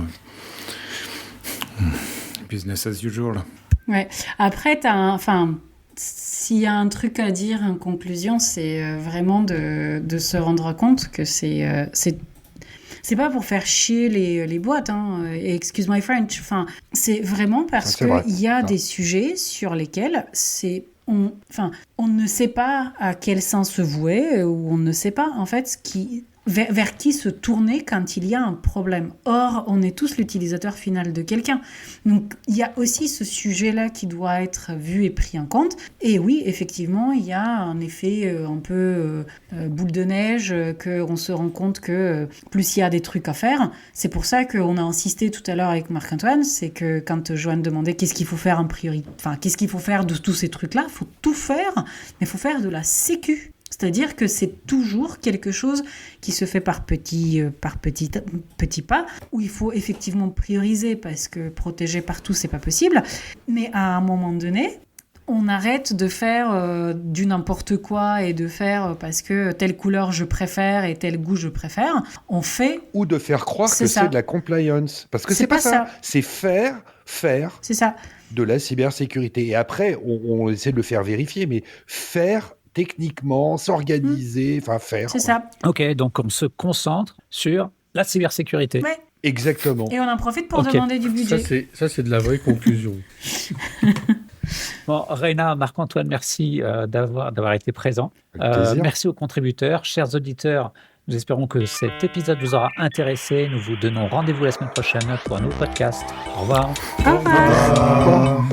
business as usual. Ouais. Après, s'il y a un truc à dire en conclusion, c'est vraiment de se rendre compte que c'est pas pour faire chier les boîtes, hein, et excuse my French. Enfin, c'est vraiment parce qu'il y a des sujets sur lesquels on ne sait pas à quel sens se vouer, ou on ne sait pas en fait vers qui se tourner quand il y a un problème. Or, on est tous l'utilisateur final de quelqu'un. Donc, il y a aussi ce sujet-là qui doit être vu et pris en compte. Et oui, effectivement, il y a un effet un peu boule de neige, qu'on se rend compte que plus il y a des trucs à faire. C'est pour ça qu'on a insisté tout à l'heure avec Marc-Antoine, c'est que quand Joanne demandait qu'est-ce qu'il faut faire en priorité, qu'est-ce qu'il faut faire de tous ces trucs-là, il faut tout faire, mais il faut faire de la sécu. C'est-à-dire que c'est toujours quelque chose qui se fait par petits pas, où il faut effectivement prioriser, parce que protéger partout, c'est pas possible. Mais à un moment donné, on arrête de faire du n'importe quoi et de faire parce que telle couleur je préfère et tel goût je préfère. On fait... Ou de faire croire que c'est de la compliance. Parce que c'est pas ça. C'est faire c'est ça. De la cybersécurité. Et après, on essaie de le faire vérifier, mais faire... techniquement, s'organiser, faire. C'est ça. Ok, donc on se concentre sur la cybersécurité. Ouais. Exactement. Et on en profite pour demander du budget. Ça, c'est de la vraie conclusion. Bon, Raina, Marc-Antoine, merci d'avoir été présent. Merci aux contributeurs. Chers auditeurs, nous espérons que cet épisode vous aura intéressé. Nous vous donnons rendez-vous la semaine prochaine pour un nouveau podcast. Au revoir. Au revoir.